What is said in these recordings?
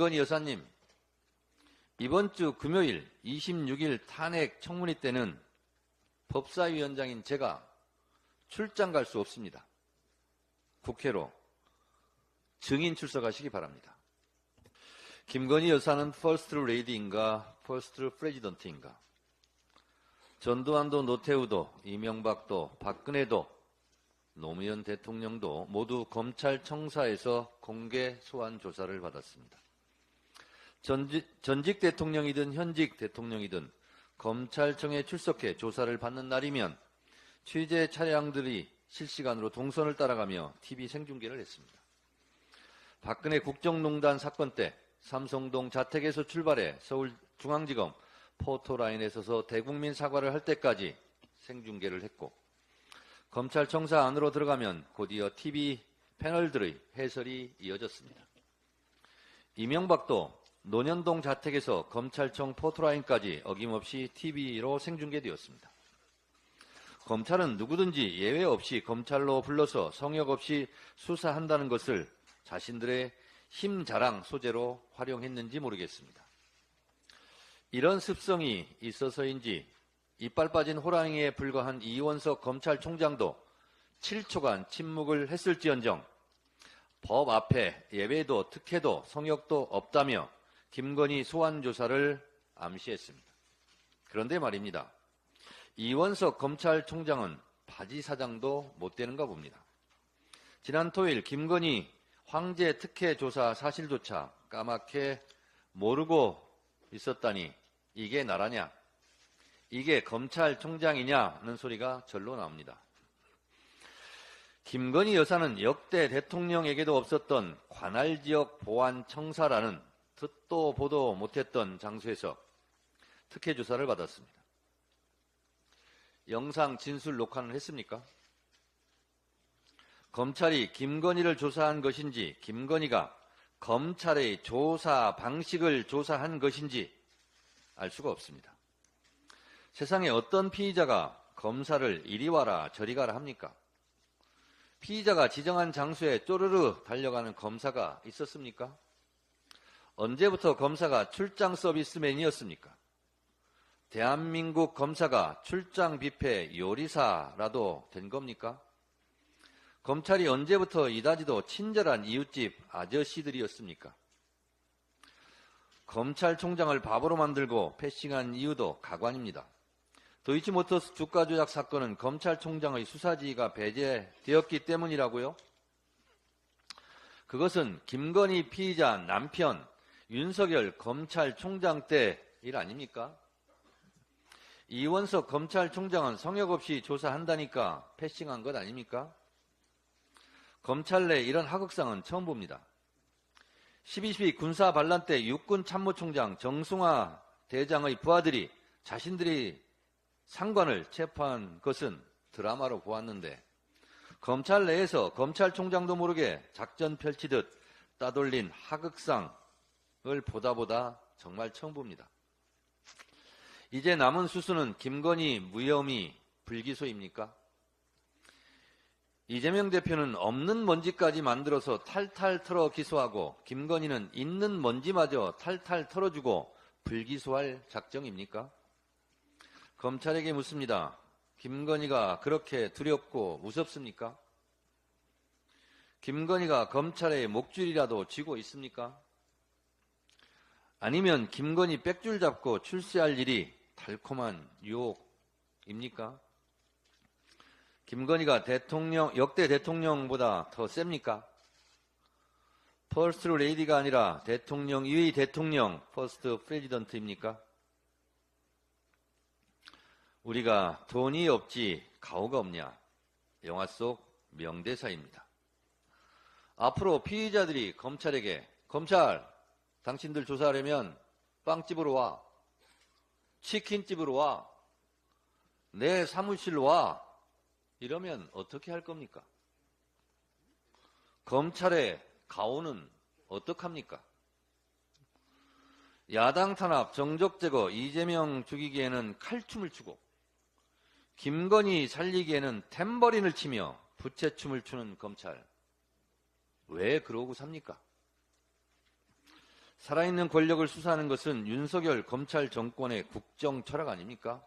김건희 여사님, 이번 주 금요일 26일 탄핵 청문회 때는 법사위원장인 제가 출장 갈 수 없습니다. 국회로 증인 출석하시기 바랍니다. 김건희 여사는 퍼스트 레이디인가 퍼스트 프레지던트인가? 전두환도 노태우도 이명박도 박근혜도 노무현 대통령도 모두 검찰청사에서 공개 소환 조사를 받았습니다. 전직 대통령이든 현직 대통령이든 검찰청에 출석해 조사를 받는 날이면 취재 차량들이 실시간으로 동선을 따라가며 TV 생중계를 했습니다. 박근혜 국정농단 사건 때 삼성동 자택에서 출발해 서울중앙지검 포토라인에 서서 대국민 사과를 할 때까지 생중계를 했고, 검찰청사 안으로 들어가면 곧이어 TV 패널들의 해설이 이어졌습니다. 이명박도 논현동 자택에서 검찰청 포토라인까지 어김없이 TV로 생중계되었습니다. 검찰은 누구든지 예외 없이 검찰로 불러서 성역 없이 수사한다는 것을 자신들의 힘 자랑 소재로 활용했는지 모르겠습니다. 이런 습성이 있어서인지 이빨 빠진 호랑이에 불과한 이원석 검찰총장도 7초간 침묵을 했을지언정 법 앞에 예외도 특혜도 성역도 없다며 김건희 소환 조사를 암시했습니다. 그런데 말입니다. 이원석 검찰총장은 바지 사장도 못 되는가 봅니다. 지난 토요일 김건희 황제 특혜 조사 사실조차 까맣게 모르고 있었다니 이게 나라냐? 이게 검찰총장이냐는 소리가 절로 나옵니다. 김건희 여사는 역대 대통령에게도 없었던 관할지역 보안청사라는 듣도 보도 못했던 장소에서 특혜 조사를 받았습니다. 영상 진술 녹화는 했습니까? 검찰이 김건희를 조사한 것인지 김건희가 검찰의 조사 방식을 조사한 것인지 알 수가 없습니다. 세상에 어떤 피의자가 검사를 이리 와라 저리 가라 합니까? 피의자가 지정한 장소에 쪼르르 달려가는 검사가 있었습니까? 언제부터 검사가 출장 서비스맨이었습니까? 대한민국 검사가 출장 뷔페 요리사라도 된 겁니까? 검찰이 언제부터 이다지도 친절한 이웃집 아저씨들이었습니까? 검찰총장을 바보로 만들고 패싱한 이유도 가관입니다. 도이치모터스 주가 조작 사건은 검찰총장의 수사지휘가 배제되었기 때문이라고요? 그것은 김건희 피의자 남편 윤석열 검찰총장 때 일 아닙니까? 이원석 검찰총장은 성역 없이 조사한다니까 패싱한 것 아닙니까? 검찰 내 이런 하극상은 처음 봅니다. 12.12 군사 반란 때 육군 참모총장 정승화 대장의 부하들이 자신들이 상관을 체포한 것은 드라마로 보았는데 검찰 내에서 검찰총장도 모르게 작전 펼치듯 따돌린 하극상을 보다 정말 처음 봅니다. 이제 남은 수수는 김건희 무혐의 불기소입니까? 이재명 대표는 없는 먼지까지 만들어서 탈탈 털어 기소하고 김건희는 있는 먼지마저 탈탈 털어주고 불기소할 작정입니까? 검찰에게 묻습니다. 김건희가 그렇게 두렵고 무섭습니까? 김건희가 검찰의 목줄이라도 쥐고 있습니까? 아니면 김건희 빽줄 잡고 출세할 일이 달콤한 유혹입니까? 김건희가 역대 대통령보다 더 셉니까? 퍼스트 레이디가 아니라 대통령 이의 대통령 퍼스트 프레지던트입니까? 우리가 돈이 없지 가오가 없냐? 영화 속 명대사입니다. 앞으로 피의자들이 검찰에게 검찰, 당신들 조사하려면 빵집으로 와, 치킨집으로 와, 내 사무실로 와, 이러면 어떻게 할 겁니까? 검찰의 가오는 어떡합니까? 야당 탄압, 정적 제거, 이재명 죽이기에는 칼춤을 추고 김건희 살리기에는 탬버린을 치며 부채춤을 추는 검찰. 왜 그러고 삽니까? 살아있는 권력을 수사하는 것은 윤석열 검찰 정권의 국정 철학 아닙니까?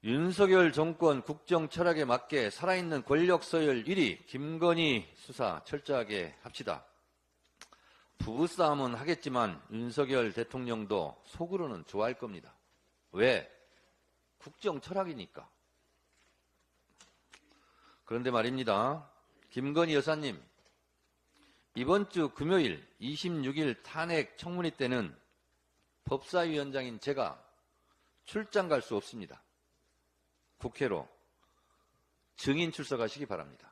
윤석열 정권 국정 철학에 맞게 살아있는 권력 서열 1위 김건희 수사 철저하게 합시다. 부부싸움은 하겠지만 윤석열 대통령도 속으로는 좋아할 겁니다. 왜? 국정 철학이니까. 그런데 말입니다. 김건희 여사님, 이번 주 금요일 26일 탄핵 청문회 때는 법사위원장인 제가 출장 갈 수 없습니다. 국회로 증인 출석하시기 바랍니다.